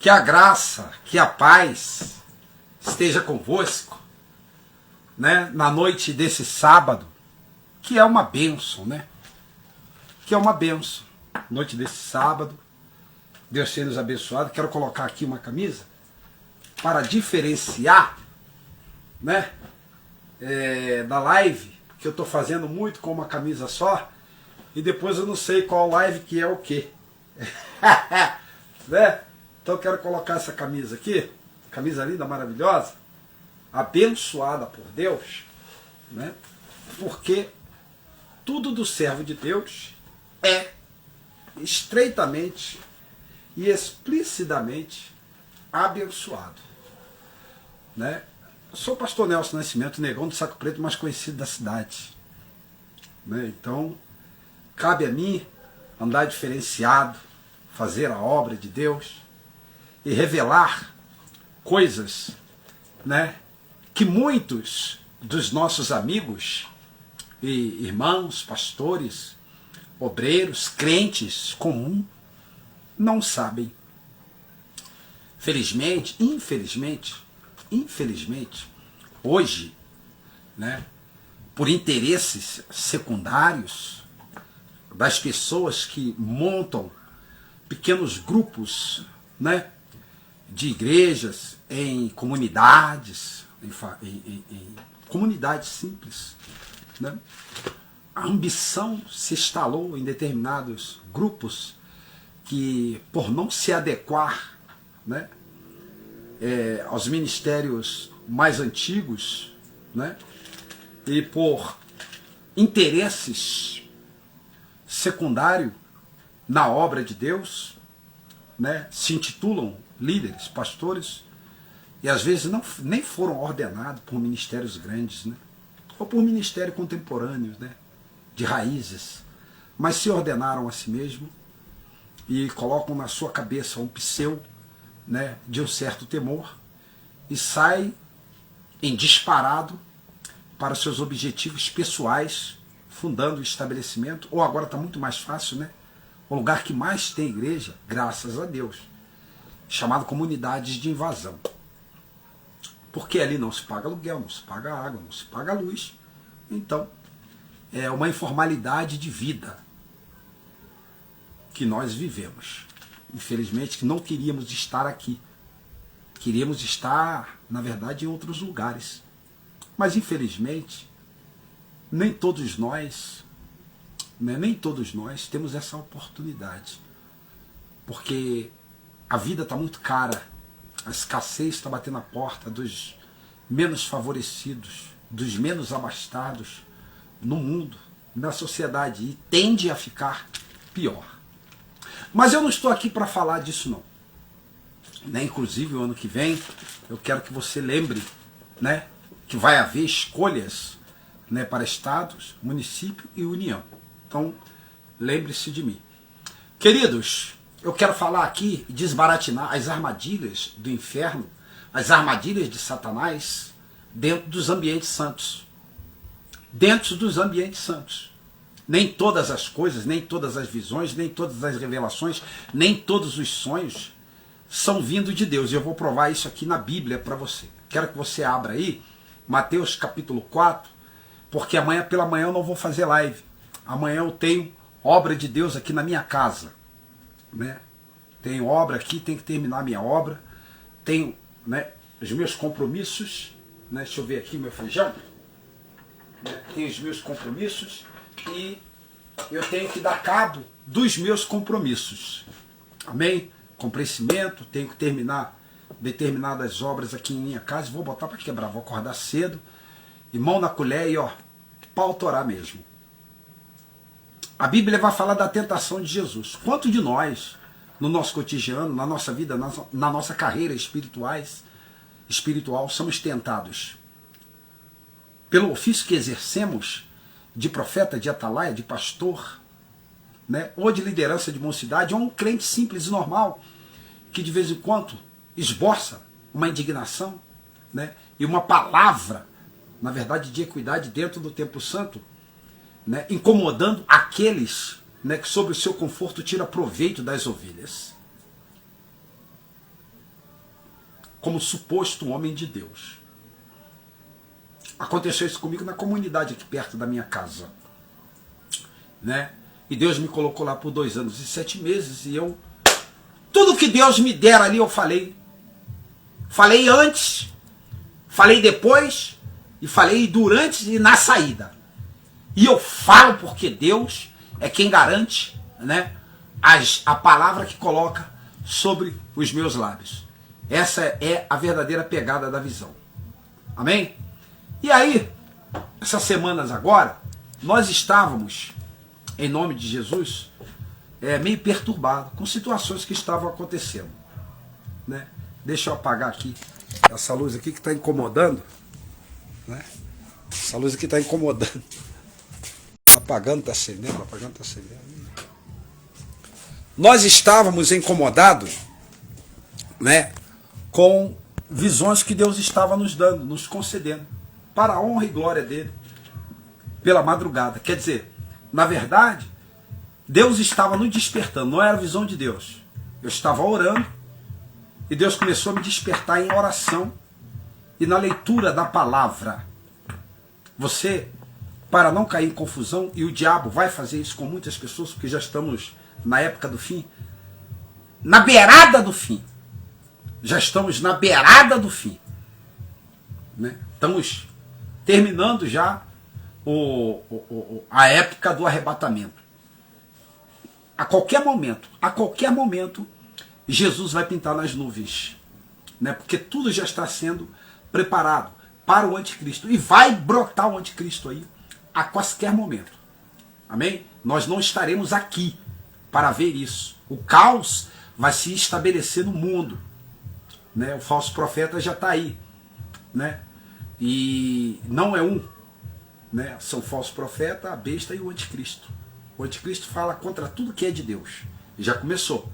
Que a graça, que a paz esteja convosco, né, na noite desse sábado, que é uma bênção, né? Que é uma bênção. Noite desse sábado, Deus tenha nos abençoado. Quero colocar aqui uma camisa para diferenciar, né, da live, que eu estou fazendo muito com uma camisa só, e depois eu não sei qual live que é o quê. Né? Então eu quero colocar essa camisa aqui, camisa linda, maravilhosa, abençoada por Deus, né? Porque tudo do servo de Deus é estreitamente e explicitamente abençoado, né? Eu sou o pastor Nelson Nascimento, negão do Saco Preto, mais conhecido da cidade, né? Então cabe a mim andar diferenciado, fazer a obra de Deus e revelar coisas, né, que muitos dos nossos amigos e irmãos, pastores, obreiros, crentes comum não sabem. Felizmente, infelizmente, hoje, né, por interesses secundários das pessoas que montam pequenos grupos, né, de igrejas, em comunidades, em comunidades simples, né? A ambição se instalou em determinados grupos que, por não se adequar, né, aos ministérios mais antigos, né, e por interesses secundários na obra de Deus, né, se intitulam líderes, pastores, e às vezes nem foram ordenados por ministérios grandes, né, ou por ministérios contemporâneos, né, de raízes, mas se ordenaram a si mesmo e colocam na sua cabeça um pseu, né, de um certo temor, e sai em disparado para seus objetivos pessoais, fundando o estabelecimento, ou agora está muito mais fácil, né? O lugar que mais tem igreja, graças a Deus, chamado comunidades de invasão. Porque ali não se paga aluguel, não se paga água, não se paga luz. Então, é uma informalidade de vida que nós vivemos. Infelizmente, que não queríamos estar aqui. Queríamos estar, na verdade, em outros lugares. Mas, infelizmente, nem todos nós temos essa oportunidade. Porque a vida está muito cara. A escassez está batendo a porta dos menos favorecidos, dos menos abastados no mundo, na sociedade, e tende a ficar pior. Mas eu não estou aqui para falar disso não. Né? Inclusive, o ano que vem, eu quero que você lembre, né, que vai haver escolhas, né, para estados, município e União. Então, lembre-se de mim. Queridos, eu quero falar aqui e desbaratinar as armadilhas do inferno, as armadilhas de Satanás dentro dos ambientes santos. Dentro dos ambientes santos. Nem todas as coisas, nem todas as visões, nem todas as revelações, nem todos os sonhos são vindos de Deus. E eu vou provar isso aqui na Bíblia para você. Quero que você abra aí, Mateus capítulo 4, porque amanhã pela manhã eu não vou fazer live. Amanhã eu tenho obra de Deus aqui na minha casa. Né? Tenho obra aqui, tenho que terminar a minha obra. Tenho, né, os meus compromissos. Né? Deixa eu ver aqui meu feijão. Né? Tenho os meus compromissos e eu tenho que dar cabo dos meus compromissos. Amém? Comprei cimento, tenho que terminar determinadas obras aqui em minha casa. Vou botar para quebrar, vou acordar cedo e mão na colher e ó, pau torar mesmo. A Bíblia vai falar da tentação de Jesus. Quanto de nós, no nosso cotidiano, na nossa vida, na nossa carreira espiritual, somos tentados pelo ofício que exercemos de profeta, de atalaia, de pastor, né, ou de liderança de mocidade, ou um crente simples e normal, que de vez em quando esboça uma indignação, né, e uma palavra, na verdade, de equidade dentro do Templo Santo, né, incomodando aqueles, né, que sobre o seu conforto tira proveito das ovelhas. como suposto homem de Deus. Aconteceu isso comigo na comunidade aqui perto da minha casa, né? E Deus me colocou lá por 2 anos e 7 meses, e eu, tudo que Deus me dera ali eu falei. Falei antes, falei depois, e falei durante e na saída. E eu falo porque Deus é quem garante, né, a palavra que coloca sobre os meus lábios. Essa é a verdadeira pegada da visão. Amém? E aí, essas semanas agora, nós estávamos, em nome de Jesus, meio perturbados com situações que estavam acontecendo, né? Deixa eu apagar aqui essa luz aqui que está incomodando, né? Essa luz aqui está incomodando. Apagando, está acendendo, apagando, está acendendo. Nós estávamos incomodados, né, com visões que Deus estava nos dando, nos concedendo, para a honra e glória dele, pela madrugada. Quer dizer, na verdade, Deus estava nos despertando, não era a visão de Deus. Eu estava orando, e Deus começou a me despertar em oração e na leitura da palavra. Você, para não cair em confusão, e o diabo vai fazer isso com muitas pessoas, porque já estamos na época do fim, na beirada do fim. Já estamos na beirada do fim, né? Estamos terminando já a época do arrebatamento. A qualquer momento, Jesus vai pintar nas nuvens, né? Porque tudo já está sendo preparado para o anticristo. E vai brotar o anticristo aí a qualquer momento. Amém? Nós não estaremos aqui para ver isso. O caos vai se estabelecer no mundo, né? O falso profeta já está aí, né? E não é um, né? São o falso profeta, a besta e o anticristo. O anticristo fala contra tudo que é de Deus. E já começou.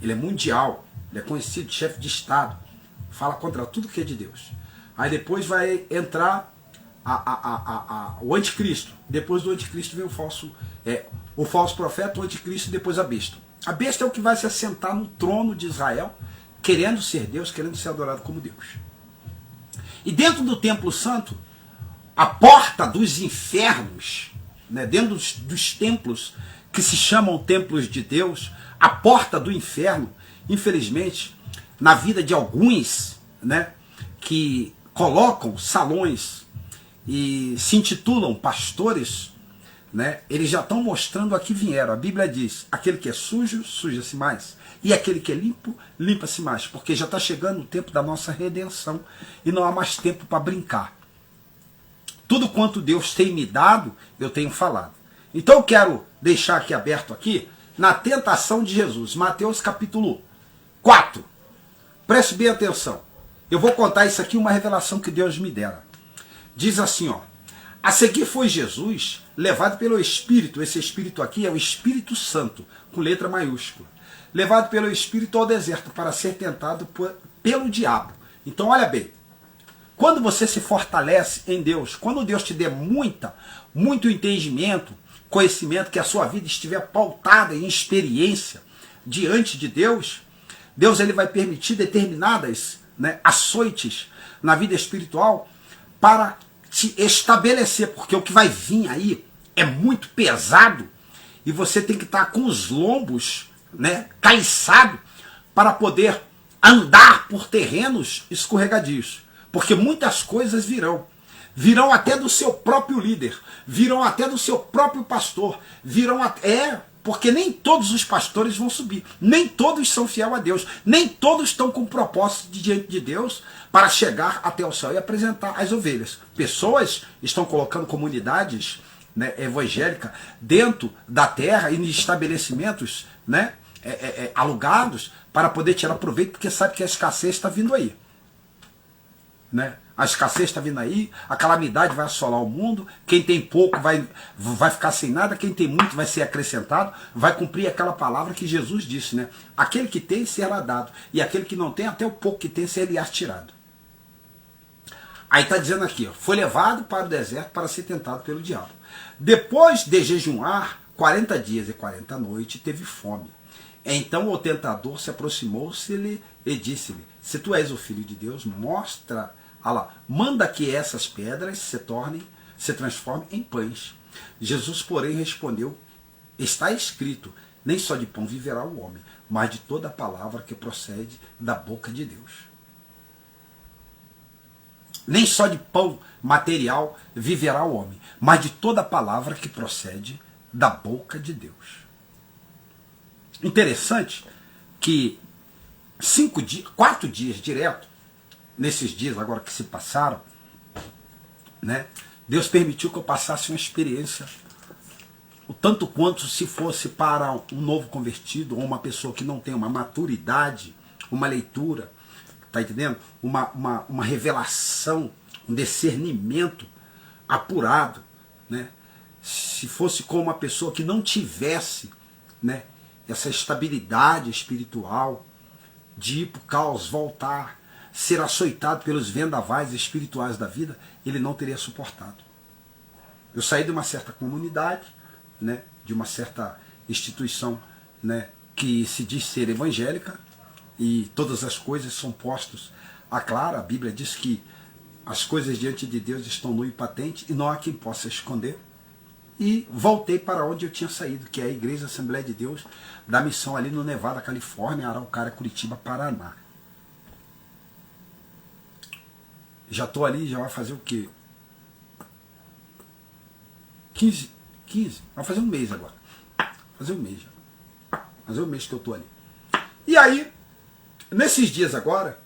Ele é mundial, ele é conhecido, chefe de Estado. Fala contra tudo que é de Deus. Aí depois vai entrar o anticristo. Depois do anticristo vem o falso profeta, o anticristo e depois a besta. A besta é o que vai se assentar no trono de Israel, querendo ser Deus, querendo ser adorado como Deus. E dentro do templo santo, a porta dos infernos, né, dentro dos templos que se chamam templos de Deus, a porta do inferno, infelizmente, na vida de alguns, né, que colocam salões e se intitulam pastores, né, eles já estão mostrando a que vieram. A Bíblia diz, aquele que é sujo, suja-se mais. E aquele que é limpo, limpa-se mais. Porque já está chegando o tempo da nossa redenção e não há mais tempo para brincar. Tudo quanto Deus tem me dado, eu tenho falado. Então eu quero deixar aqui aberto aqui, na tentação de Jesus, Mateus capítulo 4. Preste bem atenção. Eu vou contar isso aqui, uma revelação que Deus me dera. Diz assim, ó. A seguir foi Jesus levado pelo Espírito. Esse Espírito aqui é o Espírito Santo, com letra maiúscula. Levado pelo Espírito ao deserto para ser tentado pelo diabo. Então olha bem. Quando você se fortalece em Deus, quando Deus te der muito entendimento, conhecimento, que a sua vida estiver pautada em experiência diante de Deus, Deus ele vai permitir determinadas, né, açoites na vida espiritual para te estabelecer, porque o que vai vir aí é muito pesado e você tem que estar com os lombos, né, caliçados para poder andar por terrenos escorregadios, porque muitas coisas virão. Virão até do seu próprio líder, virão até do seu próprio pastor, virão até... porque nem todos os pastores vão subir, nem todos são fiel a Deus, nem todos estão com propósito diante de Deus para chegar até o céu e apresentar as ovelhas. Pessoas estão colocando comunidades, né, evangélicas dentro da terra e em estabelecimentos, né, alugados para poder tirar proveito, porque sabe que a escassez está vindo aí, né? A escassez está vindo aí, a calamidade vai assolar o mundo, quem tem pouco vai ficar sem nada, quem tem muito vai ser acrescentado, vai cumprir aquela palavra que Jesus disse, né? Aquele que tem será dado, e aquele que não tem, até o pouco que tem será tirado. Aí está dizendo aqui, ó, foi levado para o deserto para ser tentado pelo diabo. Depois de jejuar 40 dias e 40 noites, teve fome. Então o tentador se aproximou-se-lhe e disse-lhe: se tu és o filho de Deus, manda que essas pedras se transformem em pães. Jesus, porém, respondeu: está escrito, nem só de pão viverá o homem, mas de toda a palavra que procede da boca de Deus. Nem só de pão material viverá o homem, mas de toda a palavra que procede da boca de Deus. Interessante que 4 dias direto, nesses dias agora que se passaram, né, Deus permitiu que eu passasse uma experiência, o tanto quanto se fosse para um novo convertido, ou uma pessoa que não tem uma maturidade, uma leitura, tá entendendo? Uma revelação, um discernimento apurado, né? Se fosse com uma pessoa que não tivesse, né, essa estabilidade espiritual, de ir para o caos, voltar, ser açoitado pelos vendavais espirituais da vida, ele não teria suportado. Eu saí de uma certa comunidade, né, de uma certa instituição, né, que se diz ser evangélica, e todas as coisas são postas a clara. A Bíblia diz que as coisas diante de Deus estão nu e patente, e não há quem possa esconder. E voltei para onde eu tinha saído, que é a Igreja Assembleia de Deus, da missão ali no Nevada, Califórnia, Araucária, Curitiba, Paraná. Já estou ali, já vai fazer o quê? 15, vai fazer um mês agora. Fazer um mês já. Fazer um mês que eu estou ali. E aí, nesses dias agora,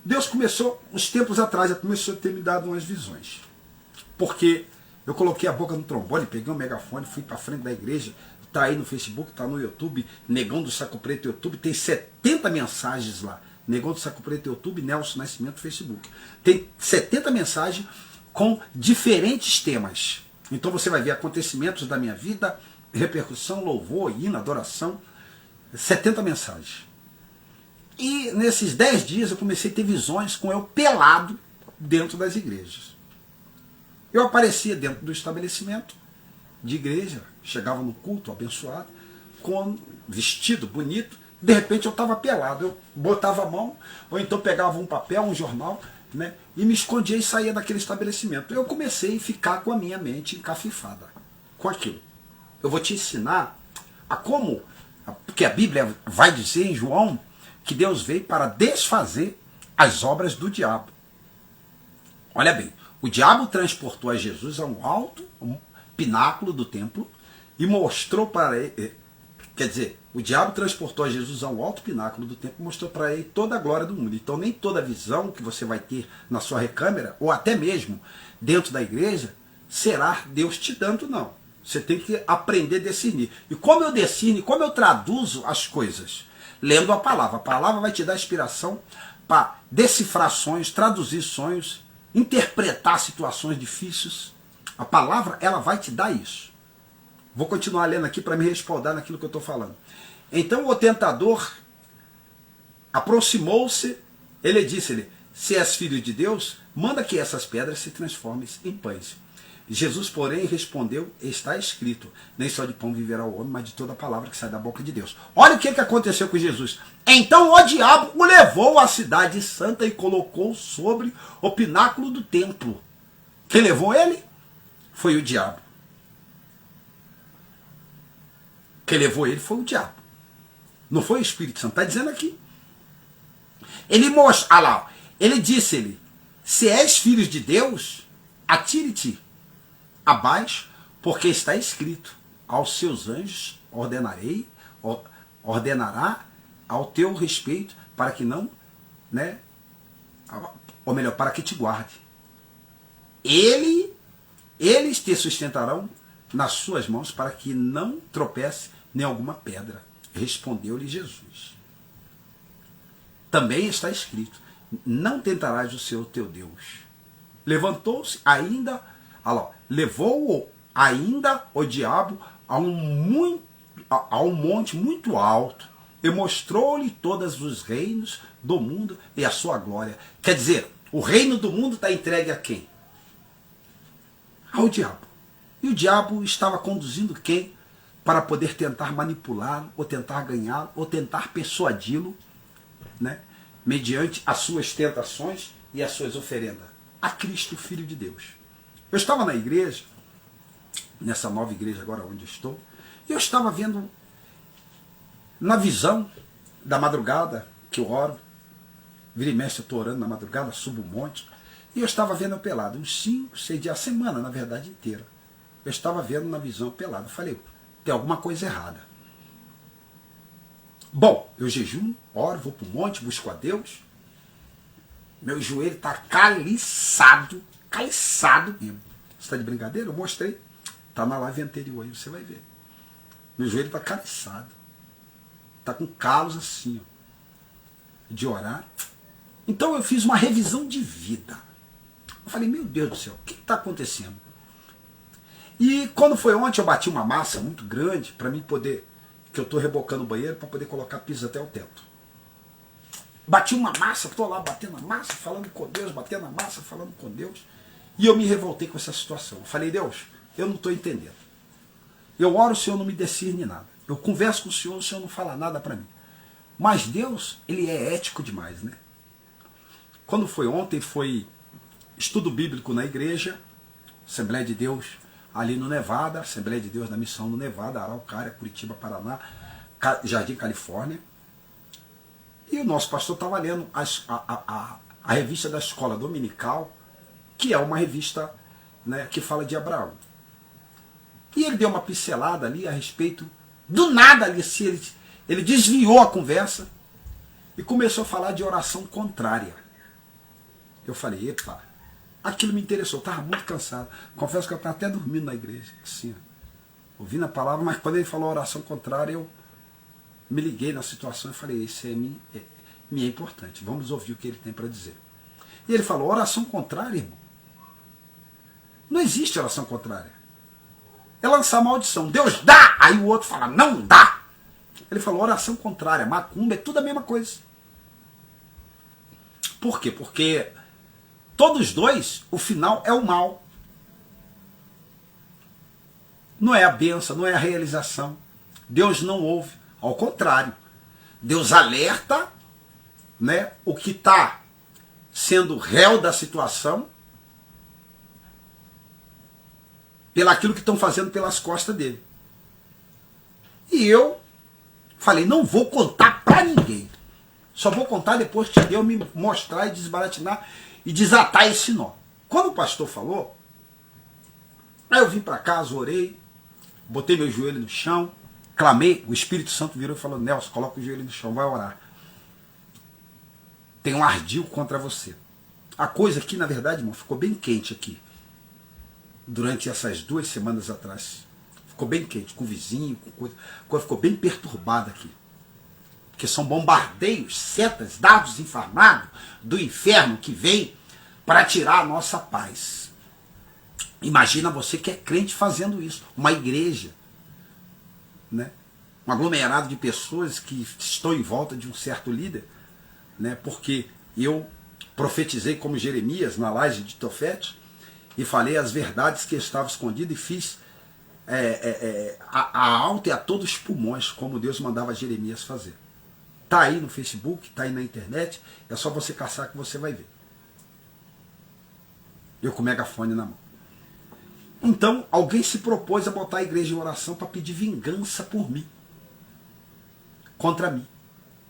Deus começou, uns tempos atrás, já começou a ter me dado umas visões. Porque eu coloquei a boca no trombone, peguei um megafone, fui para frente da igreja, tá aí no Facebook, tá no YouTube, Negão do Saco Preto YouTube, tem 70 mensagens lá. Negão do Saco Preto YouTube, Nelson Nascimento Facebook. Tem 70 mensagens com diferentes temas. Então você vai ver acontecimentos da minha vida, repercussão, louvor, hino, adoração, 70 mensagens. E nesses 10 dias eu comecei a ter visões com eu pelado dentro das igrejas. Eu aparecia dentro do estabelecimento de igreja, chegava no culto abençoado, com vestido bonito, de repente eu estava pelado, eu botava a mão, ou então pegava um papel, um jornal, né, e me escondia e saía daquele estabelecimento. Eu comecei a ficar com a minha mente encafifada com aquilo. Eu vou te ensinar a como, porque a Bíblia vai dizer em João que Deus veio para desfazer as obras do diabo. Olha bem, o diabo transportou a Jesus a um alto pináculo do templo e mostrou para ele, quer dizer, o diabo transportou a Jesus a um alto pináculo do templo e mostrou para ele toda a glória do mundo. Então nem toda visão que você vai ter na sua recâmara, ou até mesmo dentro da igreja, será Deus te dando, não. Você tem que aprender a discernir. E como eu discerno, como eu traduzo as coisas? Lendo a palavra. A palavra vai te dar inspiração para decifrar sonhos, traduzir sonhos, interpretar situações difíceis. A palavra, ela vai te dar isso. Vou continuar lendo aqui para me respaldar naquilo que eu estou falando. Então o tentador aproximou-se, ele disse-lhe: se és filho de Deus, manda que essas pedras se transformem em pães. Jesus, porém, respondeu: está escrito, nem só de pão viverá o homem, mas de toda a palavra que sai da boca de Deus. Olha o que aconteceu com Jesus. Então o diabo o levou à cidade santa e colocou sobre o pináculo do templo. Quem levou ele? Foi o diabo. Quem levou ele foi o diabo. Não foi o Espírito Santo. Está dizendo aqui. Ele disse-lhe: se és filho de Deus, atire-te abaixo, porque está escrito: aos seus anjos ordenará ao teu respeito, para que não, né, ou melhor, para que te guarde. Eles te sustentarão nas suas mãos, para que não tropece nem alguma pedra. Respondeu-lhe Jesus: também está escrito: não tentarás o Senhor teu Deus. Levantou-se ainda, levou-o ainda o diabo a um monte muito alto e mostrou-lhe todos os reinos do mundo e a sua glória. Quer dizer, o reino do mundo está entregue a quem? Ao diabo. E o diabo estava conduzindo quem para poder tentar manipulá-lo, ou tentar ganhá-lo, ou tentar persuadi-lo, né, mediante as suas tentações e as suas oferendas a Cristo, Filho de Deus. Eu estava na igreja, nessa nova igreja agora onde eu estou, e eu estava vendo, na visão da madrugada, que eu oro, vira e mexe, eu estou orando na madrugada, subo um monte, e eu estava vendo eu pelado, uns 5, 6 dias, a semana, na verdade, inteira. Eu estava vendo na visão pelado. Eu falei, tem alguma coisa errada. Bom, eu jejuo, oro, vou para o monte, busco a Deus. Meu joelho está caliçado mesmo. Você está de brincadeira? Eu mostrei. Está na live anterior aí, você vai ver. Meu joelho está caliçado. Está com calos assim, ó, de orar. Então eu fiz uma revisão de vida. Eu falei, meu Deus do céu, o que está acontecendo? E quando foi ontem, eu bati uma massa muito grande para mim poder, que eu estou rebocando o banheiro para poder colocar piso até o teto. Bati uma massa, estou lá batendo a massa, falando com Deus, batendo a massa, falando com Deus. E eu me revoltei com essa situação. Eu falei, Deus, eu não estou entendendo. Eu oro, o Senhor não me discerne nada. Eu converso com o Senhor não fala nada para mim. Mas Deus, Ele é ético demais, né? Quando foi ontem, foi estudo bíblico na igreja, Assembleia de Deus ali no Nevada, Assembleia de Deus da Missão no Nevada, Araucária, Curitiba, Paraná, Jardim, Califórnia. E o nosso pastor estava lendo a revista da Escola Dominical, que é uma revista, né, que fala de Abraão. E ele deu uma pincelada ali a respeito, do nada ali, assim, ele desviou a conversa e começou a falar de oração contrária. Eu falei, epa, aquilo me interessou, eu estava muito cansado. Confesso que eu estava até dormindo na igreja, assim, ouvindo a palavra, mas quando ele falou oração contrária, eu me liguei na situação e falei, isso me é importante, vamos ouvir o que ele tem para dizer. E ele falou, oração contrária, irmão? Não existe oração contrária. É lançar maldição. Deus dá! Aí o outro fala, não dá! Ele falou, oração contrária, macumba, é tudo a mesma coisa. Por quê? Porque todos dois, o final é o mal. Não é a bênção, não é a realização. Deus não ouve. Ao contrário. Deus alerta, né, o que está sendo réu da situação pelaquilo que estão fazendo pelas costas dele. E eu falei, não vou contar para ninguém. Só vou contar depois que Deus me mostrar e desbaratinar e desatar esse nó. Quando o pastor falou, aí eu vim para casa, orei, botei meu joelho no chão, clamei, o Espírito Santo virou e falou, Nelson, coloca o joelho no chão, vai orar. Tem um ardil contra você. A coisa aqui, na verdade, irmão, ficou bem quente aqui. Durante essas 2 semanas atrás. Ficou bem quente, com o vizinho, com coisa. A coisa ficou bem perturbada aqui. Porque são bombardeios, setas, dardos inflamados do inferno que vem para tirar a nossa paz. Imagina você que é crente fazendo isso. Uma igreja, né? Um aglomerado de pessoas que estão em volta de um certo líder, né? Porque eu profetizei como Jeremias na laje de Tofete e falei as verdades que estavam escondidas e fiz a alta e a todos os pulmões, como Deus mandava Jeremias fazer. Está aí no Facebook, está aí na internet, é só você caçar que você vai ver. Eu com o megafone na mão. Então, alguém se propôs a botar a igreja em oração para pedir vingança por mim. Contra mim.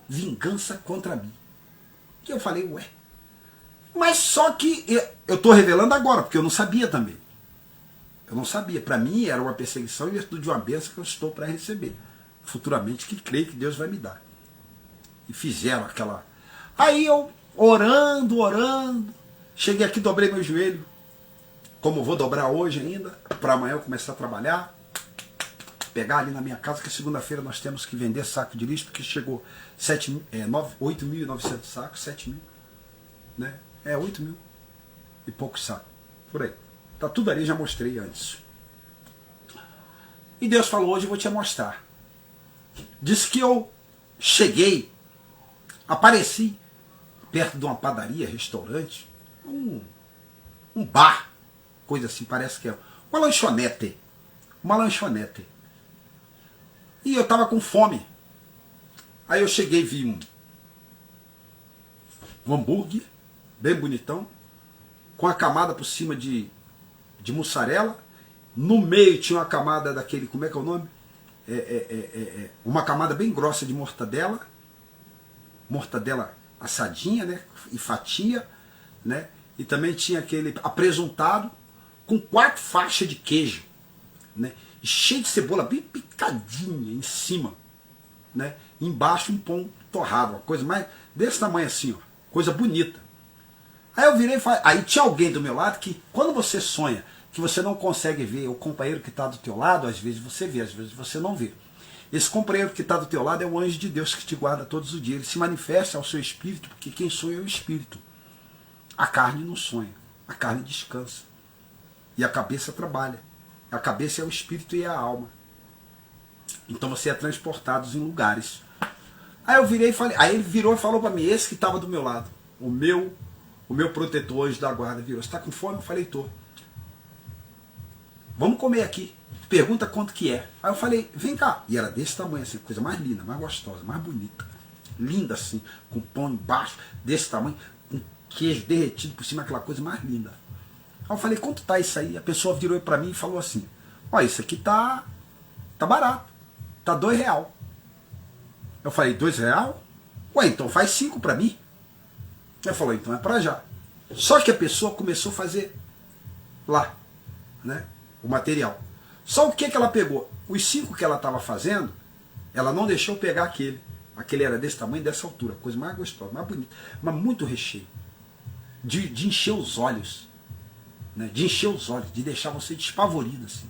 Vingança contra mim. E eu falei, ué. Mas só que eu estou revelando agora, porque eu não sabia também. Eu não sabia. Para mim era uma perseguição em virtude de uma bênção que eu estou para receber. Futuramente, que creio que Deus vai me dar. E fizeram aquela... Aí eu, orando, cheguei aqui, dobrei meu joelho, como vou dobrar hoje ainda, para amanhã eu começar a trabalhar, pegar ali na minha casa, que segunda-feira nós temos que vender saco de lixo, porque chegou 8.900 sacos, 7 mil, né? 8 mil e poucos sacos, por aí. Tá tudo ali, já mostrei antes. E Deus falou, hoje eu vou te mostrar. Disse que eu cheguei, apareci perto de uma padaria, restaurante, um bar, coisa assim, parece que é uma lanchonete. Uma lanchonete. E eu tava com fome. Aí eu cheguei e vi um hambúrguer, bem bonitão, com a camada por cima de mussarela. No meio tinha uma camada daquele, como é que é o nome? Uma camada bem grossa de mortadela assadinha, né? E fatia, né? E também tinha aquele apresuntado com 4 faixas de queijo, né? E cheio de cebola bem picadinha em cima, né? Embaixo um pão torrado, uma coisa mais desse tamanho assim, ó, coisa bonita. Aí eu virei e falei, aí tinha alguém do meu lado que, quando você sonha que você não consegue ver o companheiro que está do teu lado, às vezes você vê, às vezes você não vê. Esse companheiro que está do teu lado é o anjo de Deus que te guarda todos os dias. Ele se manifesta ao seu espírito, porque quem sonha é o espírito. A carne não sonha, a carne descansa. E a cabeça trabalha. A cabeça é o espírito e a alma. Então você é transportado em lugares. Aí eu virei e falei, aí ele virou e falou para mim, esse que estava do meu lado, o meu protetor anjo da guarda virou, você está com fome? Eu falei, tô. Vamos comer aqui. Pergunta quanto que é. Aí eu falei, vem cá. E era desse tamanho assim, coisa mais linda, mais gostosa, mais bonita. Linda assim, com pão embaixo, desse tamanho, com queijo derretido por cima, aquela coisa mais linda. Aí eu falei, quanto tá isso aí? A pessoa virou para mim e falou assim, ó, isso aqui tá barato, tá R$2. Eu falei, R$2? Ué, então faz 5 para mim. Ele falou, então é para já. Só que a pessoa começou a fazer lá, né, o material. Só o que ela pegou? Os 5 que ela estava fazendo, ela não deixou pegar aquele. Aquele era desse tamanho, dessa altura. Coisa mais gostosa, mais bonita. Mas muito recheio. De encher os olhos. Né? De encher os olhos. De deixar você despavorido. Assim.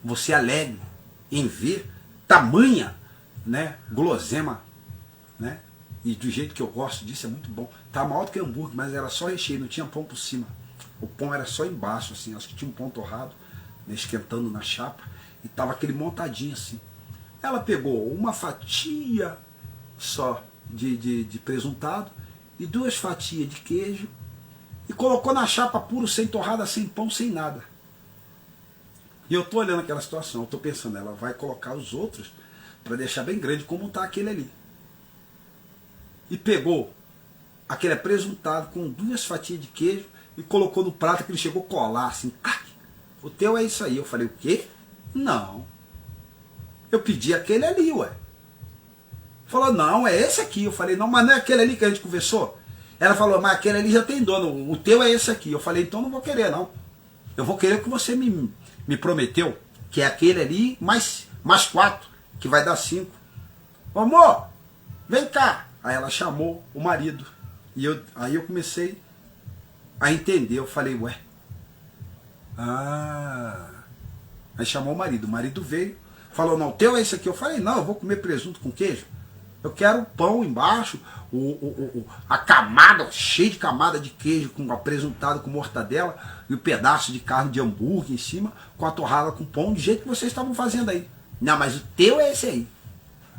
Você alegre em ver tamanha, né, gulosema. Né? E do jeito que eu gosto disso, é muito bom. Tá maior do que hambúrguer, mas era só recheio. Não tinha pão por cima. O pão era só embaixo. Assim. Acho que tinha um pão torrado. Né, esquentando na chapa, e tava aquele montadinho assim. Ela pegou uma fatia só de presuntado e 2 fatias de queijo e colocou na chapa puro, sem torrada, sem pão, sem nada. E eu tô olhando aquela situação, eu tô pensando, ela vai colocar os outros para deixar bem grande como tá aquele ali. E pegou aquele presuntado com 2 fatias de queijo e colocou no prato, que ele chegou a colar assim. O teu é isso aí. Eu falei, o quê? Não. Eu pedi aquele ali, ué. Falou, não, é esse aqui. Eu falei, não, mas não é aquele ali que a gente conversou? Ela falou, mas aquele ali já tem dono. O teu é esse aqui. Eu falei, então não vou querer, não. Eu vou querer o que você me prometeu, que é aquele ali, mais 4, que vai dar 5. Amor, vem cá. Aí ela chamou o marido. E aí eu comecei a entender. Eu falei, ué. Aí chamou o marido veio, falou, não, o teu é esse aqui. Eu falei, não, eu vou comer presunto com queijo. Eu quero pão embaixo, a camada, cheio de camada de queijo, com apresuntado com mortadela, e o pedaço de carne de hambúrguer em cima, com a torrada com pão, do jeito que vocês estavam fazendo aí. Não, mas o teu é esse aí.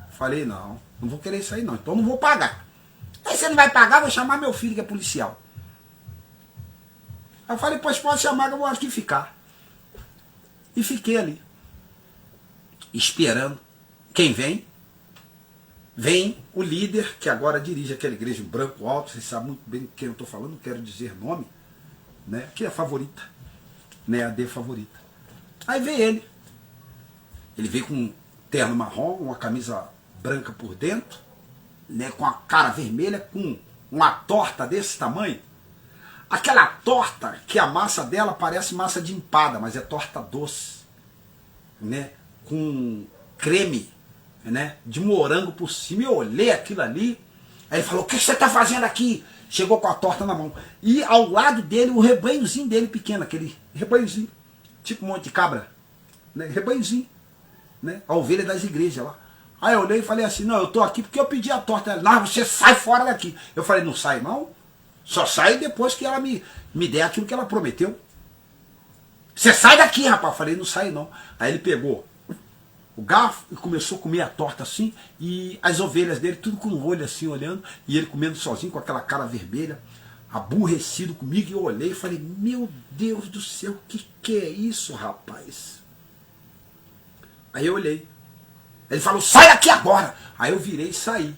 Eu falei, não vou querer isso aí não, então não vou pagar. Aí você não vai pagar, vou chamar meu filho que é policial. Aí eu falei, pois pode chamar que eu vou aqui ficar. E fiquei ali, esperando. Quem vem? Vem o líder, que agora dirige aquela igreja branco alto, vocês sabem muito bem quem eu estou falando, não quero dizer nome, né? Que é a favorita, né? A D favorita. Aí veio ele. Ele veio com um terno marrom, uma camisa branca por dentro, né? Com a cara vermelha, com uma torta desse tamanho. Aquela torta que a massa dela parece massa de empada, mas é torta doce, né? Com creme, né? De morango por cima. Eu olhei aquilo ali, aí ele falou, o que você está fazendo aqui? Chegou com a torta na mão. E ao lado dele, o rebanhozinho dele pequeno, aquele rebanhozinho, tipo um monte de cabra, né? Rebanhozinho, né? A ovelha das igrejas lá. Aí eu olhei e falei assim, não, eu estou aqui porque eu pedi a torta. Ela, não, você sai fora daqui. Eu falei, não sai não? Só sai depois que ela me der aquilo que ela prometeu. Você sai daqui, rapaz. Eu falei, não sai não. Aí ele pegou o garfo e começou a comer a torta assim, e as ovelhas dele tudo com o olho assim olhando, e ele comendo sozinho com aquela cara vermelha, aborrecido comigo. E eu olhei e falei, meu Deus do céu, que é isso, rapaz? Aí eu olhei, Ele falou, sai daqui agora. Aí eu virei e saí.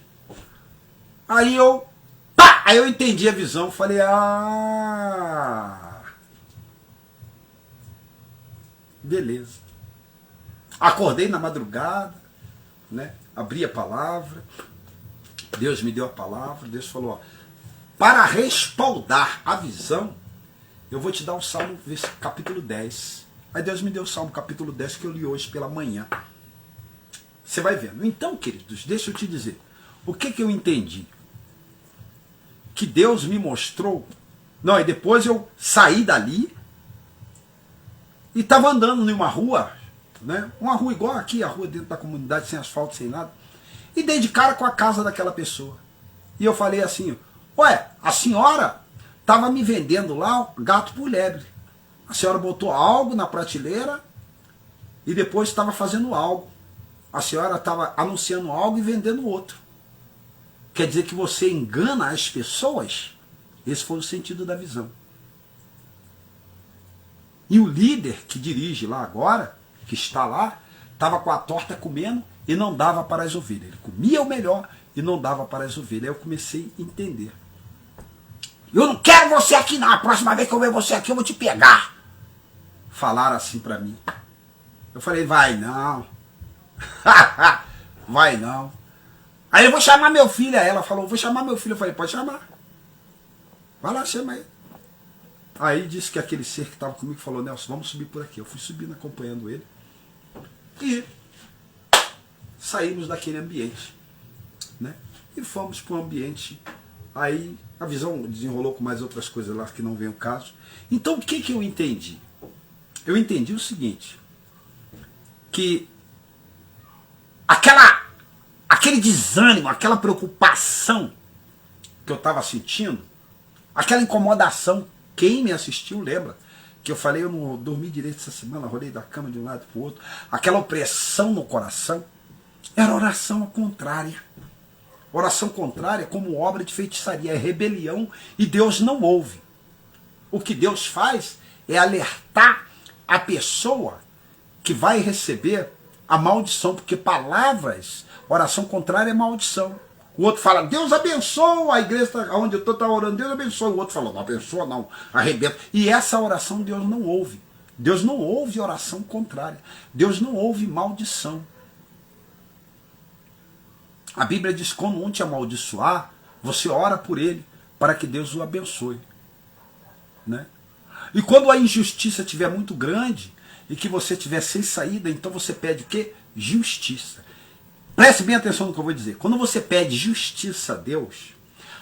Aí eu, pá! Aí eu entendi a visão, falei, beleza. Acordei na madrugada, né? Abri a palavra, Deus me deu a palavra, Deus falou, ó, para respaldar a visão, eu vou te dar o Salmo capítulo 10. Aí Deus me deu o Salmo capítulo 10 que eu li hoje pela manhã. Você vai vendo. Então, queridos, deixa eu te dizer. O que eu entendi? Que Deus me mostrou. Não, e depois eu saí dali e estava andando em uma rua, né? Uma rua igual aqui, a rua dentro da comunidade, sem asfalto, sem nada. E dei de cara com a casa daquela pessoa. E eu falei assim, ué, a senhora estava me vendendo lá gato por lebre. A senhora botou algo na prateleira e depois estava fazendo algo. A senhora estava anunciando algo e vendendo outro. Quer dizer que você engana as pessoas? Esse foi o sentido da visão. E o líder que dirige lá agora, que está lá, estava com a torta comendo e não dava para as ovelhas. Ele comia o melhor e não dava para as ovelhas. Aí eu comecei a entender. Eu não quero você aqui não, a próxima vez que eu ver você aqui eu vou te pegar. Falaram assim para mim. Eu falei, vai não. Vai não. Aí eu vou chamar meu filho. Aí ela falou, vou chamar meu filho. Eu falei, pode chamar. Vai lá, chama aí. Aí disse que aquele ser que estava comigo falou, Nelson, vamos subir por aqui. Eu fui subindo acompanhando ele. E saímos daquele ambiente, né? E fomos para um ambiente. Aí a visão desenrolou com mais outras coisas lá que não vem o caso. Então o que eu entendi? Eu entendi o seguinte, que aquele desânimo, aquela preocupação que eu estava sentindo, aquela incomodação, quem me assistiu lembra que eu falei, eu não dormi direito essa semana, rolei da cama de um lado para o outro, aquela opressão no coração, era oração contrária. Oração contrária como obra de feitiçaria, é rebelião e Deus não ouve. O que Deus faz é alertar a pessoa que vai receber a maldição, porque palavras, oração contrária é maldição. O outro fala, Deus abençoa, a igreja onde eu estou está orando, Deus abençoa. O outro fala, não abençoa não, arrebenta. E essa oração Deus não ouve. Deus não ouve oração contrária. Deus não ouve maldição. A Bíblia diz, quando um te amaldiçoar, você ora por ele, para que Deus o abençoe. Né? E quando a injustiça estiver muito grande, e que você estiver sem saída, então você pede o quê? Justiça. Preste bem atenção no que eu vou dizer. Quando você pede justiça a Deus,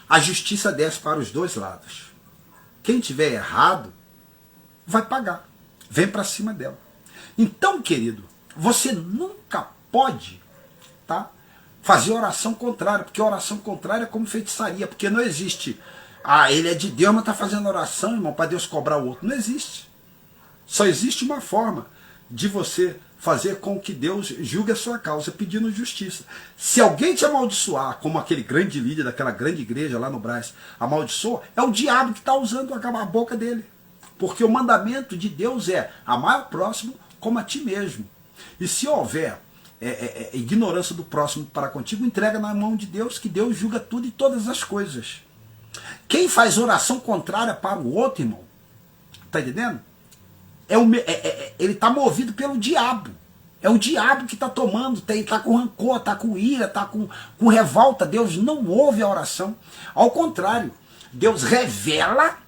a justiça desce para os dois lados. Quem tiver errado, vai pagar. Vem para cima dela. Então, querido, você nunca pode, tá, fazer oração contrária, porque oração contrária é como feitiçaria, porque não existe, ele é de Deus, mas está fazendo oração, irmão, para Deus cobrar o outro. Não existe. Só existe uma forma de você fazer com que Deus julgue a sua causa, pedindo justiça. Se alguém te amaldiçoar, como aquele grande líder daquela grande igreja lá no Brás, amaldiçoa, é o diabo que está usando a boca dele. Porque o mandamento de Deus é amar o próximo como a ti mesmo. E se houver ignorância do próximo para contigo, entrega na mão de Deus, que Deus julga tudo e todas as coisas. Quem faz oração contrária para o outro, irmão, está entendendo? Ele está movido pelo diabo. É o diabo que está tomando, está com rancor, está com ira, está com revolta. Deus não ouve a oração. Ao contrário, Deus revela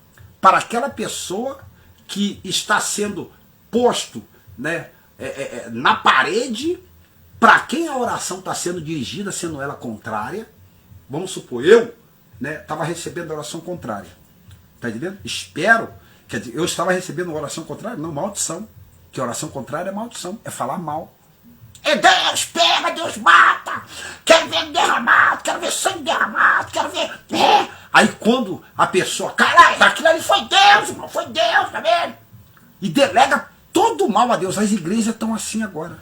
para aquela pessoa que está sendo posto, né, na parede, para quem a oração está sendo dirigida, sendo ela contrária. Vamos supor, eu estava recebendo a oração contrária. Está entendendo? Espero. Quer dizer, eu estava recebendo uma oração contrária? Não, maldição. Que oração contrária é maldição, é falar mal. É Deus, pega, Deus mata. Quero ver derramado, quero ver sangue derramado, quero ver... Aí quando a pessoa, caralho, aquilo ali foi Deus, irmão, foi Deus, tá vendo? E delega todo o mal a Deus. As igrejas estão assim agora.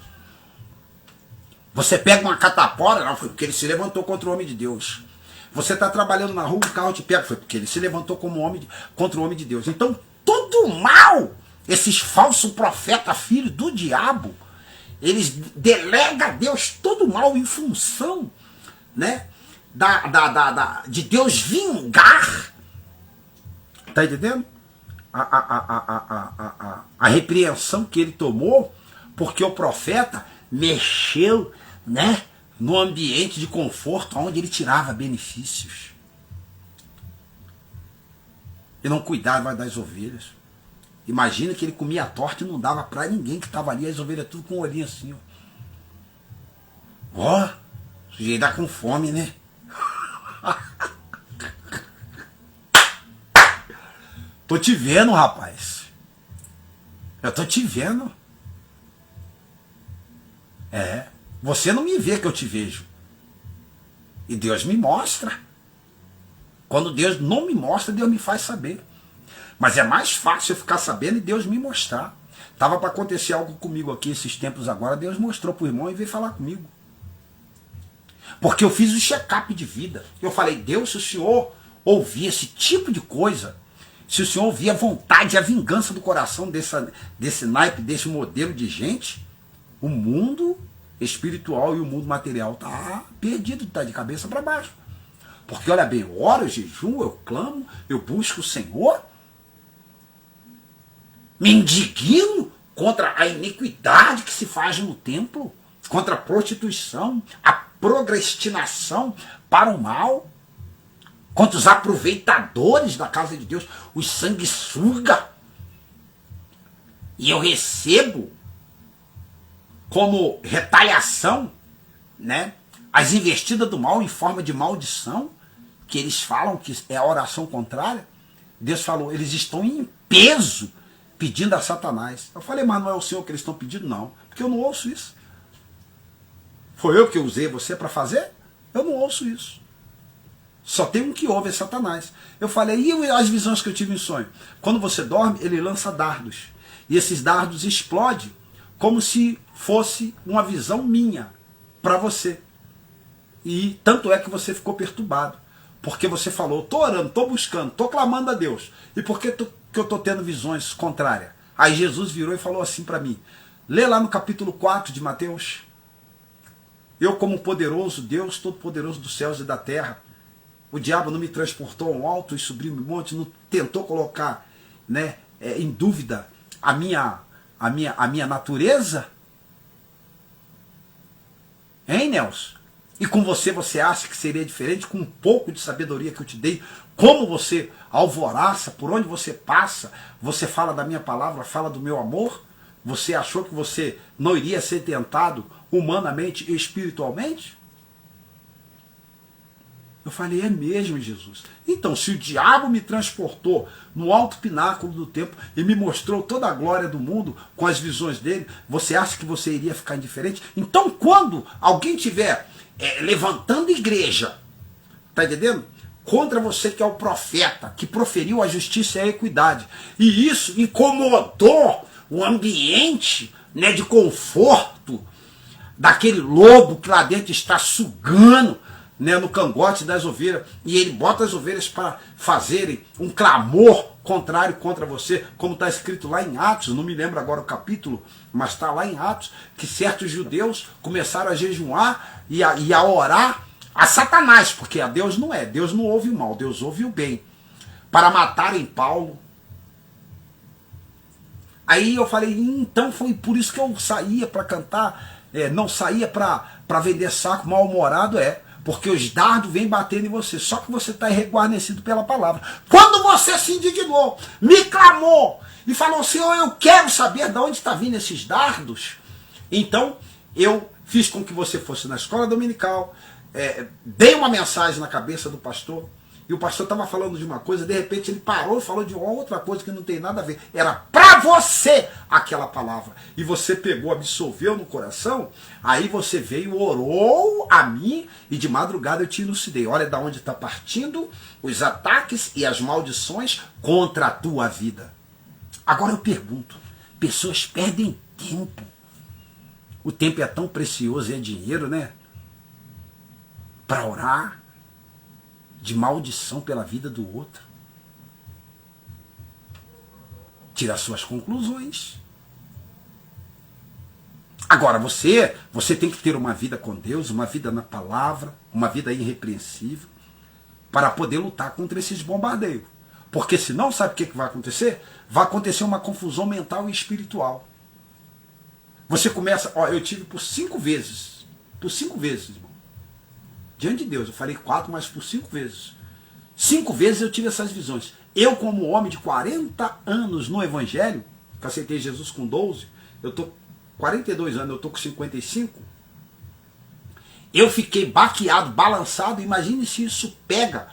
Você pega uma catapora, não, foi porque ele se levantou contra o homem de Deus. Você está trabalhando na rua, o carro te pega, foi porque ele se levantou como contra o homem de Deus. Então, todo mal, esses falsos profetas, filhos do diabo, eles delegam a Deus todo o mal em função, né, de Deus vingar. Está entendendo? A repreensão que ele tomou, porque o profeta mexeu, né, no ambiente de conforto onde ele tirava benefícios. E não cuidava das ovelhas. Imagina que ele comia a torta e não dava para ninguém que estava ali, as ovelhas tudo com o olhinho assim. Ó, o sujeito dá com fome, né? Tô te vendo, rapaz. Eu tô te vendo. É, você não me vê que eu te vejo. E Deus me mostra. Quando Deus não me mostra, Deus me faz saber. Mas é mais fácil eu ficar sabendo e Deus me mostrar. Estava para acontecer algo comigo aqui esses tempos agora, Deus mostrou para o irmão e veio falar comigo. Porque eu fiz o check-up de vida. Eu falei, Deus, se o Senhor ouvir esse tipo de coisa, se o Senhor ouvir a vontade e a vingança do coração desse naipe, desse modelo de gente, o mundo espiritual e o mundo material está perdido, está de cabeça para baixo. Porque olha bem, eu oro, eu jejuo, eu clamo, eu busco o Senhor, me indigno contra a iniquidade que se faz no templo, contra a prostituição, a procrastinação para o mal, contra os aproveitadores da casa de Deus, os sanguessuga. E eu recebo como retaliação, né, as investidas do mal em forma de maldição, que eles falam que é a oração contrária. Deus falou, eles estão em peso pedindo a Satanás. Eu falei, mas não é o Senhor que eles estão pedindo? Não, porque eu não ouço isso. Foi eu que usei você para fazer? Eu não ouço isso. Só tem um que ouve, é Satanás. Eu falei, e as visões que eu tive em sonho? Quando você dorme, ele lança dardos. E esses dardos explodem como se fosse uma visão minha para você. E tanto é que você ficou perturbado. Porque você falou, estou orando, estou buscando, estou clamando a Deus. E por que eu estou tendo visões contrárias? Aí Jesus virou e falou assim para mim. Lê lá no capítulo 4 de Mateus. Eu como poderoso Deus, todo poderoso dos céus e da terra. O diabo não me transportou a um alto e sublime monte, não tentou colocar, né, em dúvida a minha natureza? Hein, Nelson? E com você acha que seria diferente? Com um pouco de sabedoria que eu te dei, como você alvoroça, por onde você passa, você fala da minha palavra, fala do meu amor? Você achou que você não iria ser tentado humanamente e espiritualmente? Eu falei, é mesmo, Jesus. Então, se o diabo me transportou no alto pináculo do templo e me mostrou toda a glória do mundo com as visões dele, você acha que você iria ficar indiferente? Então, quando alguém tiver levantando igreja, tá entendendo? Contra você que é o profeta, que proferiu a justiça e a equidade, e isso incomodou o ambiente, né, de conforto daquele lobo que lá dentro está sugando, né, no cangote das ovelhas, e ele bota as ovelhas para fazerem um clamor contrário contra você, como está escrito lá em Atos, não me lembro agora o capítulo, mas está lá em Atos, que certos judeus começaram a jejuar e a orar a Satanás, porque a Deus não é, Deus não ouve o mal, Deus ouve o bem, para matarem Paulo. Aí eu falei, então foi por isso que eu saía para cantar, não saía para vender saco mal-humorado, porque os dardos vêm batendo em você, só que você está irreguarnecido pela palavra. Quando você se indignou, me clamou e falou, Senhor, eu quero saber de onde está vindo esses dardos, então eu fiz com que você fosse na escola dominical, dei uma mensagem na cabeça do pastor, e o pastor estava falando de uma coisa, de repente ele parou e falou de uma outra coisa que não tem nada a ver. Era para você aquela palavra. E você pegou, absolveu no coração, aí você veio, orou a mim, e de madrugada eu te elucidei. Olha da onde está partindo os ataques e as maldições contra a tua vida. Agora eu pergunto, pessoas perdem tempo. O tempo é tão precioso e é dinheiro, né? Para orar de maldição pela vida do outro. Tira suas conclusões. Agora, você tem que ter uma vida com Deus, uma vida na palavra, uma vida irrepreensível, para poder lutar contra esses bombardeios. Porque senão, sabe o que vai acontecer? Vai acontecer uma confusão mental e espiritual. Você começa, eu tive por 5 vezes, irmão, diante de Deus, eu falei 4, mas por 5 vezes. 5 vezes eu tive essas visões. Eu, como homem de 40 anos no Evangelho, que aceitei Jesus com 12, eu estou 42 anos, eu estou com 55, eu fiquei baqueado, balançado. Imagine se isso pega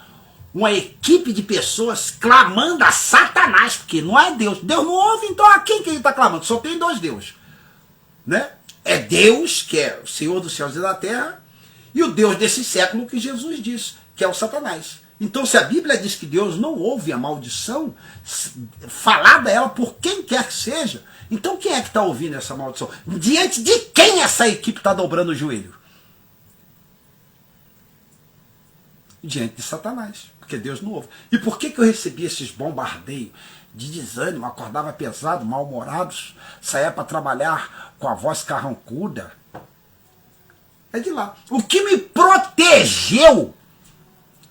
uma equipe de pessoas clamando a Satanás, porque não é Deus. Deus não ouve, então a quem que ele está clamando? Só tem 2 deuses. Né? É Deus, que é o Senhor dos céus e da terra, e o Deus desse século que Jesus disse, que é o Satanás. Então, se a Bíblia diz que Deus não ouve a maldição falada a ela por quem quer que seja, então quem é que está ouvindo essa maldição? Diante de quem essa equipe está dobrando o joelho? Diante de Satanás, porque Deus não ouve. E por que eu recebi esses bombardeios de desânimo, acordava pesado, mal-humorados, saía para trabalhar com a voz carrancuda? É de lá. O que me protegeu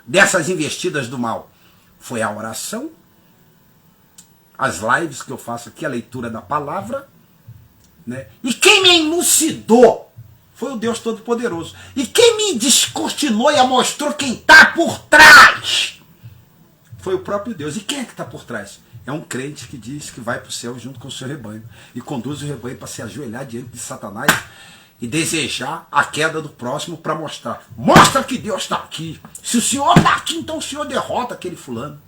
dessas investidas do mal foi a oração, as lives que eu faço aqui, a leitura da palavra, né? E quem me elucidou foi o Deus Todo-Poderoso. E quem me descortinou e mostrou quem está por trás foi o próprio Deus. E quem é que está por trás? É um crente que diz que vai para o céu junto com o seu rebanho e conduz o rebanho para se ajoelhar diante de Satanás e desejar a queda do próximo para mostrar. Mostra que Deus está aqui. Se o Senhor está aqui, então o Senhor derrota aquele fulano.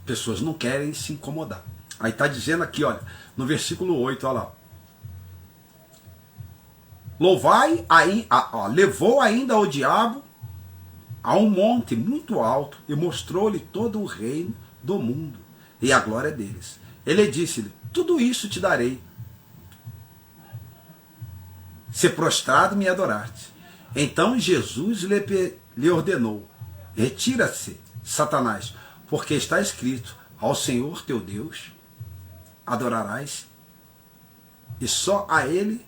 Pessoas não querem se incomodar. Aí está dizendo aqui, olha, no versículo 8, olha lá. Louvai, levou ainda o diabo a um monte muito alto e mostrou-lhe todo o reino do mundo e a glória deles. Ele disse-lhe, tudo isso te darei, se prostrado me adorar-te. Então Jesus lhe ordenou, retira-se, Satanás, porque está escrito, ao Senhor teu Deus adorarás e só a ele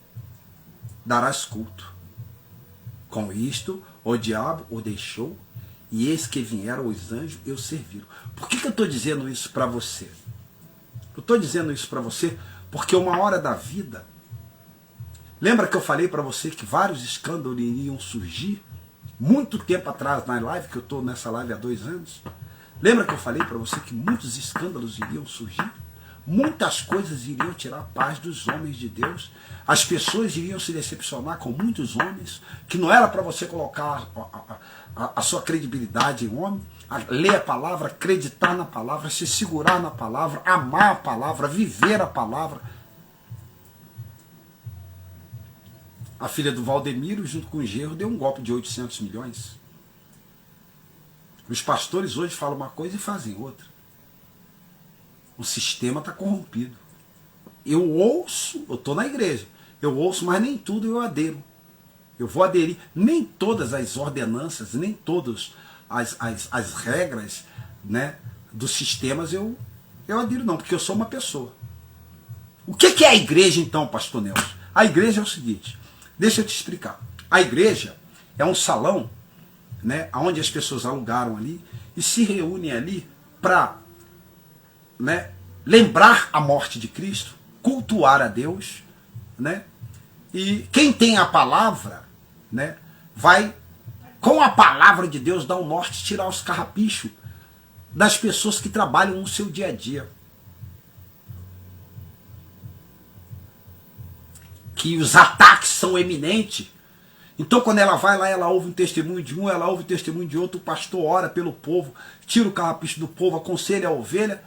darás culto. Com isto, o diabo o deixou, e eis que vieram os anjos e o serviram. Por que eu estou dizendo isso para você? Eu estou dizendo isso para você porque uma hora da vida, lembra que eu falei para você que vários escândalos iriam surgir? Muito tempo atrás, na live, que eu estou nessa live há 2 anos. Lembra que eu falei para você que muitos escândalos iriam surgir? Muitas coisas iriam tirar a paz dos homens de Deus. As pessoas iriam se decepcionar com muitos homens, que não era para você colocar a sua credibilidade em homem, ler a palavra, acreditar na palavra, se segurar na palavra, amar a palavra, viver a palavra. A filha do Valdemiro, junto com o genro, deu um golpe de 800 milhões. Os pastores hoje falam uma coisa e fazem outra. O sistema está corrompido. Eu ouço, eu estou na igreja, eu ouço, mas nem tudo eu adero. Eu vou aderir. Nem todas as ordenanças, nem todas as regras, né, dos sistemas eu adiro não, porque eu sou uma pessoa. O que é a igreja então, pastor Nelson? A igreja é o seguinte, deixa eu te explicar. A igreja é um salão, né, onde as pessoas alugaram ali e se reúnem ali para, né, lembrar a morte de Cristo, cultuar a Deus, né? E quem tem a palavra, né, vai com a palavra de Deus dar o norte, tirar os carrapichos das pessoas que trabalham no seu dia a dia. Que os ataques são eminentes. Então quando ela vai lá, ela ouve um testemunho de um, ela ouve o testemunho de outro, o pastor ora pelo povo, tira o carrapicho do povo, aconselha a ovelha,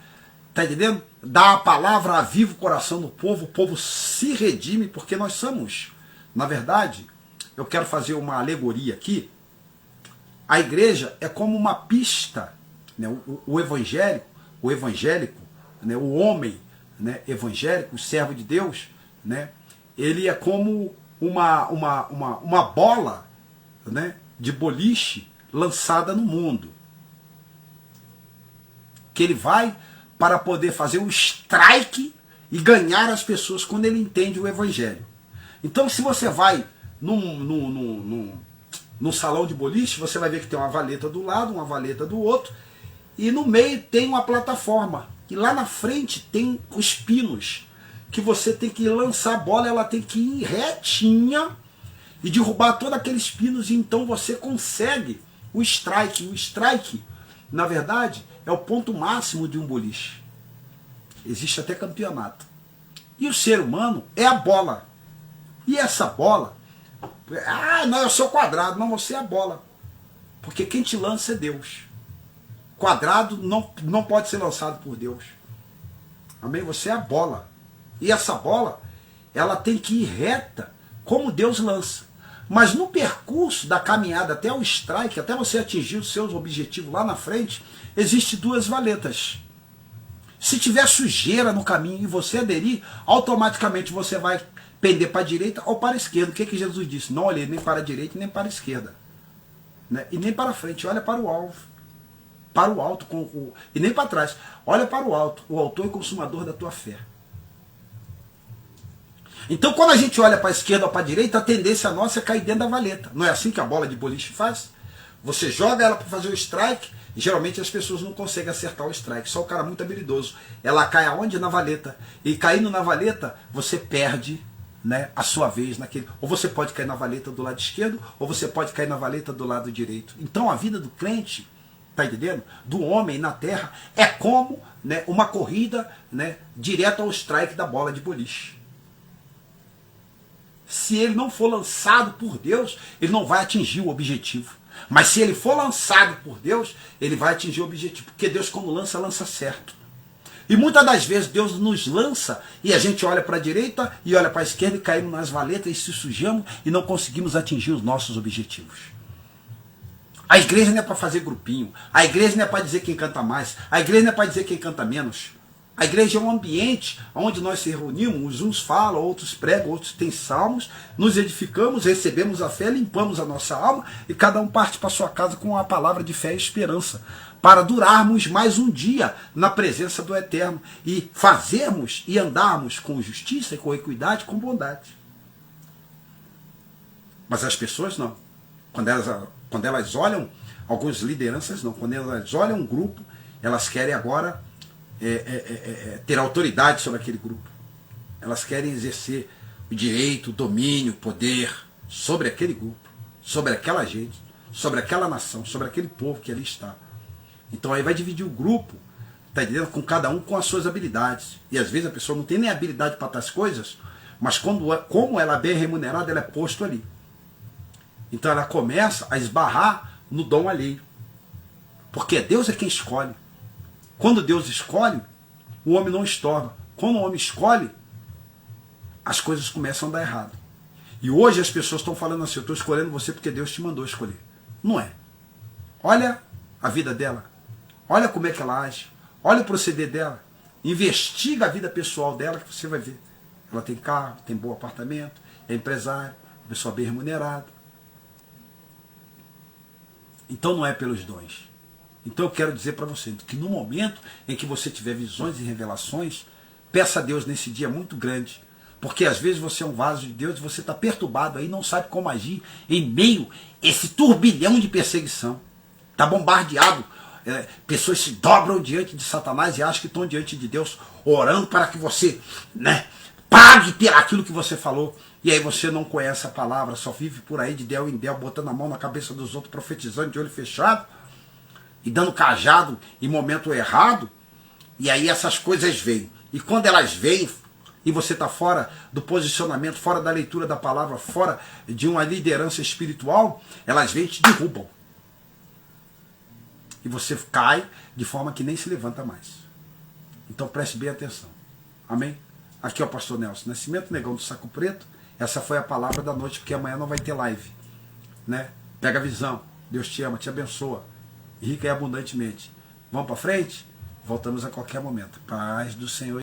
tá entendendo? Dá a palavra, aviva o coração do povo, o povo se redime, porque nós somos, na verdade, eu quero fazer uma alegoria aqui, a igreja é como uma pista, né? O evangélico, né? O homem, né, evangélico, o servo de Deus, né? Ele é como uma bola, né, de boliche lançada no mundo. Que ele vai para poder fazer um strike e ganhar as pessoas quando ele entende o evangelho. Então, se você vai num salão de boliche, você vai ver que tem uma valeta do lado, uma valeta do outro, e no meio tem uma plataforma. E lá na frente tem os pinos, que você tem que lançar a bola, ela tem que ir retinha e derrubar todos aqueles pinos, e então você consegue o strike. O strike, na verdade, é o ponto máximo de um boliche. Existe até campeonato. E o ser humano é a bola. E essa bola, não, eu sou quadrado. Não, você é a bola. Porque quem te lança é Deus. Quadrado não pode ser lançado por Deus. Amém? Você é a bola. E essa bola, ela tem que ir reta, como Deus lança. Mas no percurso da caminhada até o strike, até você atingir os seus objetivos lá na frente, existem duas valetas. Se tiver sujeira no caminho e você aderir, automaticamente você vai pender para a direita ou para a esquerda. O que Jesus disse? Não olhe nem para a direita nem para a esquerda, né? E nem para a frente, olha para o alvo, para o alto, e nem para trás. Olha para o alto, o autor e consumador da tua fé. Então, quando a gente olha para a esquerda ou para a direita, a tendência nossa é cair dentro da valeta. Não é assim que a bola de boliche faz? Você joga ela para fazer o strike, e geralmente as pessoas não conseguem acertar o strike. Só o cara muito habilidoso. Ela cai aonde? Na valeta. E caindo na valeta, você perde, né, a sua vez naquele. Ou você pode cair na valeta do lado esquerdo, ou você pode cair na valeta do lado direito. Então a vida do crente, tá entendendo? Do homem na terra, é como, né, uma corrida, né, direto ao strike da bola de boliche. Se ele não for lançado por Deus, ele não vai atingir o objetivo. Mas se ele for lançado por Deus, ele vai atingir o objetivo. Porque Deus, quando lança, lança certo. E muitas das vezes Deus nos lança e a gente olha para a direita e olha para a esquerda e caímos nas valetas e se sujamos e não conseguimos atingir os nossos objetivos. A igreja não é para fazer grupinho. A igreja não é para dizer quem canta mais. A igreja não é para dizer quem canta menos. A igreja é um ambiente onde nós se reunimos, uns falam, outros pregam, outros têm salmos, nos edificamos, recebemos a fé, limpamos a nossa alma e cada um parte para sua casa com uma palavra de fé e esperança, para durarmos mais um dia na presença do Eterno e fazermos e andarmos com justiça, com equidade, com bondade. Mas as pessoas não. Quando elas olham, algumas lideranças não, quando elas olham um grupo, elas querem agora ter autoridade sobre aquele grupo. Elas querem exercer o direito, o domínio, o poder sobre aquele grupo, sobre aquela gente, sobre aquela nação, sobre aquele povo que ali está. Então aí vai dividir o grupo, tá entendendo? Com cada um com as suas habilidades. E às vezes a pessoa não tem nem habilidade para tais coisas, mas como ela é bem remunerada, ela é posto ali. Então ela começa a esbarrar no dom alheio. Porque Deus é quem escolhe. Quando Deus escolhe, o homem não estorva. Quando o homem escolhe, as coisas começam a dar errado. E hoje as pessoas estão falando assim, eu estou escolhendo você porque Deus te mandou escolher. Não é. Olha a vida dela. Olha como é que ela age. Olha o proceder dela. Investiga a vida pessoal dela que você vai ver. Ela tem carro, tem bom apartamento, é empresária, pessoa bem remunerada. Então não é pelos dons. Então eu quero dizer para você que no momento em que você tiver visões e revelações, peça a Deus nesse dia muito grande. Porque às vezes você é um vaso de Deus e você está perturbado aí, não sabe como agir em meio a esse turbilhão de perseguição. Está bombardeado. Pessoas se dobram diante de Satanás e acham que estão diante de Deus, orando para que você, né, pague por aquilo que você falou. E aí você não conhece a palavra, só vive por aí de del em del, botando a mão na cabeça dos outros, profetizando de olho fechado e dando cajado em momento errado. E aí essas coisas vêm. E quando elas vêm, e você está fora do posicionamento, fora da leitura da palavra, fora de uma liderança espiritual, elas vêm e te derrubam. E você cai de forma que nem se levanta mais. Então preste bem atenção. Amém? Aqui é o pastor Nelson Nascimento, negão do saco preto. Essa foi a palavra da noite, porque amanhã não vai ter live, né? Pega a visão. Deus te ama, te abençoa. Rica e abundantemente. Vamos para frente? Voltamos a qualquer momento. Paz do Senhor.